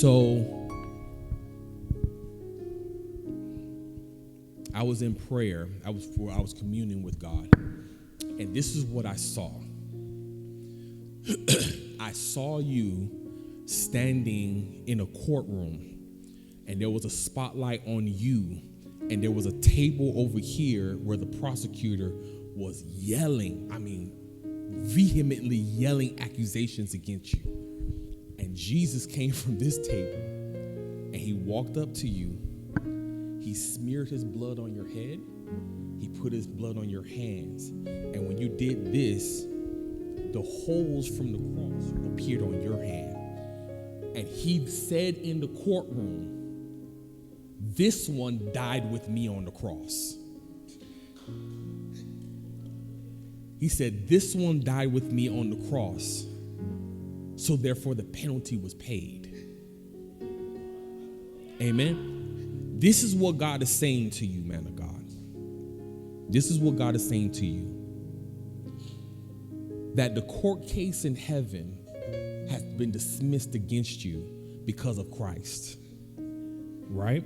So I was in prayer. I was communing with God. And this is what I saw. I saw you standing in a courtroom, and there was a spotlight on you, and there was a table over here where the prosecutor was yelling, vehemently yelling accusations against you. And Jesus came from this table, and he walked up to you. He smeared his blood on your head. He put his blood on your hands. And when you did this, the holes from the cross appeared on your hand. And he said in the courtroom, this one died with me on the cross. He said, this one died with me on the cross. So therefore the penalty was paid. Amen. This is what God is saying to you, man of God. This is what God is saying to you. That the court case in heaven has been dismissed against you because of Christ. Right?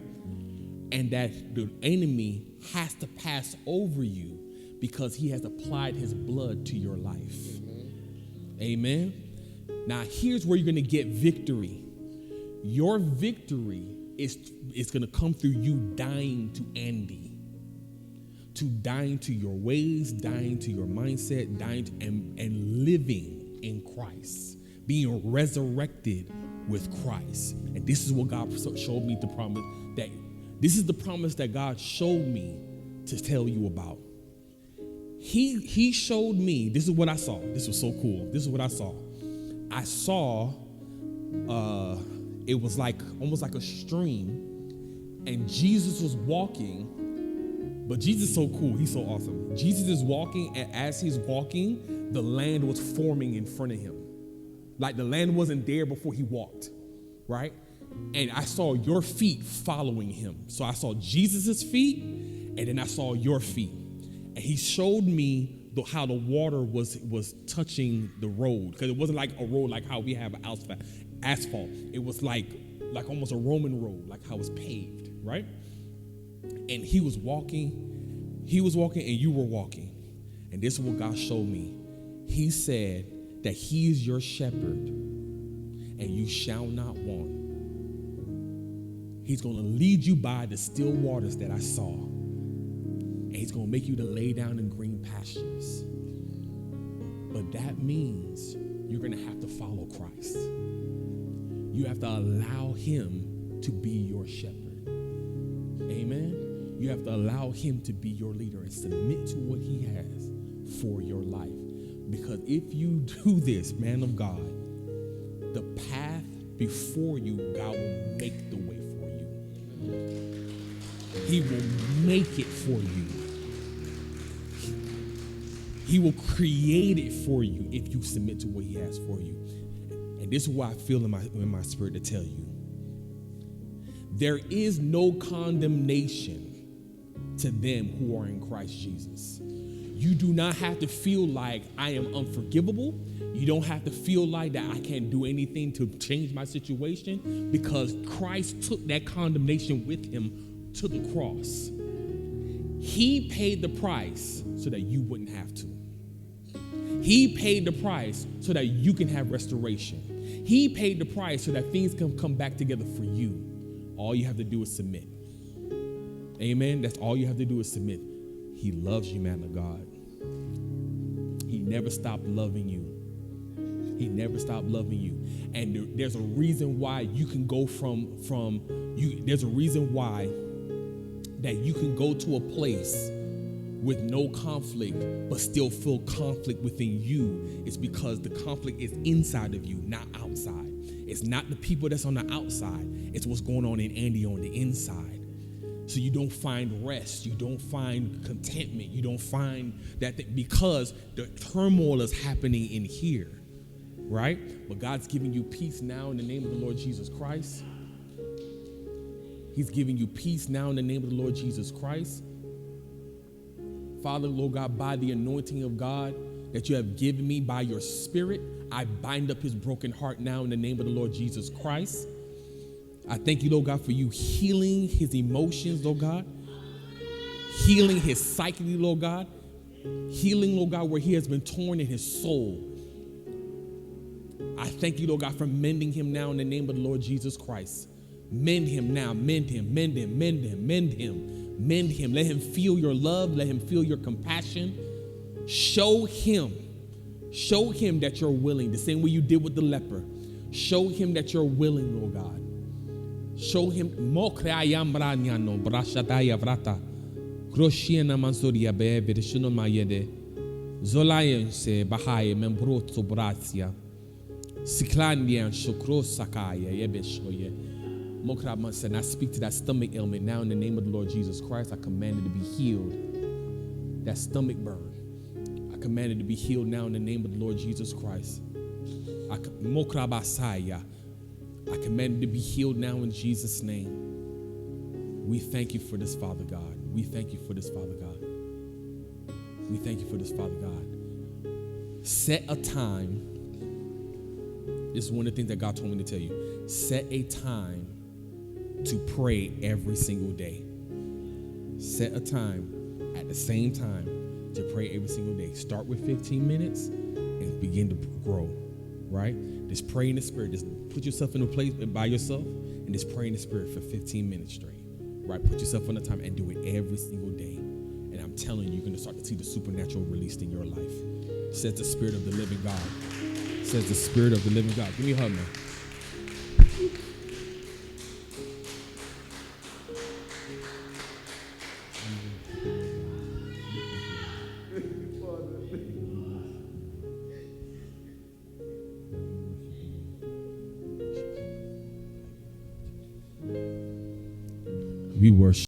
And that the enemy has to pass over you because he has applied his blood to your life. Amen. Now here's where you're going to get victory. Your victory is going to come through you dying to Andy. To dying to your ways, dying to your mindset, dying to, and living in Christ. Being resurrected with Christ. And this is what God showed me the promise that this is the promise that God showed me to tell you about. He showed me, this is what I saw. This was so cool. This is what I saw. I saw it was like almost like a stream, and Jesus was walking. But Jesus is so cool. He's so awesome. Jesus is walking, and as he's walking, the land was forming in front of him. Like the land wasn't there before he walked, right? And I saw your feet following him. So I saw Jesus's feet, and then I saw your feet. And he showed me how the water was touching the road, because it wasn't like a road like how we have asphalt. It was like almost a Roman road, like how it's paved, right? And he was walking, and you were walking. And this is what God showed me. He said that he is your shepherd, and you shall not want. He's going to lead you by the still waters that I saw. And he's going to make you to lay down in green pastures. But that means you're going to have to follow Christ. You have to allow him to be your shepherd. Amen. You have to allow him to be your leader and submit to what he has for your life. Because if you do this, man of God, the path before you, God will make the way for you. He will make it for you. He will create it for you if you submit to what he has for you. And this is what I feel in my spirit to tell you. There is no condemnation to them who are in Christ Jesus. You do not have to feel like I am unforgivable. You don't have to feel like that I can't do anything to change my situation, because Christ took that condemnation with him to the cross. He paid the price so that you wouldn't have to. He paid the price so that you can have restoration. He paid the price so that things can come back together for you. All you have to do is submit. Amen. That's all you have to do is submit. He loves you, man of God. He never stopped loving you. He never stopped loving you. And there's a reason why you can go there's a reason why that you can go to a place with no conflict but still feel conflict within you. It's because the conflict is inside of you, not outside. It's not the people that's on the outside. It's what's going on in Andy on the inside. So you don't find rest. You don't find contentment. You don't find that because the turmoil is happening in here, right? But God's giving you peace now in the name of the Lord Jesus Christ. He's giving you peace now in the name of the Lord Jesus Christ. Father, Lord God, by the anointing of God that you have given me by your spirit, I bind up his broken heart now in the name of the Lord Jesus Christ. I thank you, Lord God, for you healing his emotions, Lord God. Healing his psyche, Lord God. Healing, Lord God, where he has been torn in his soul. I thank you, Lord God, for mending him now in the name of the Lord Jesus Christ. Mend him now. Mend him, mend him, mend him, mend him, mend him. Let him feel your love. Let him feel your compassion. Show him that you're willing, the same way you did with the leper. Show him that you're willing, Lord God. Show him. Zolayense Bahaya Membroto Bratia Siklandian Shokro Sakaya Yebeshoye Mokramas, and I speak to that stomach ailment now in the name of the Lord Jesus Christ. I command it to be healed. That stomach burn, I command it to be healed now in the name of the Lord Jesus Christ. Mokrabasaya, I command it to be healed now in Jesus' name. We thank you for this, Father God. We thank you for this, Father God. We thank you for this, Father God. Set a time. This is one of the things that God told me to tell you. Set a time to pray every single day. Set a time at the same time to pray every single day. Start with 15 minutes and begin to grow, right? Just pray in the Spirit. Just put yourself in a place by yourself and just pray in the Spirit for 15 minutes straight, right? Put yourself on the time and do it every single day. And I'm telling you, you're going to start to see the supernatural released in your life. Says the Spirit of the living God. Says the Spirit of the living God. Give me a hug, man. We worship.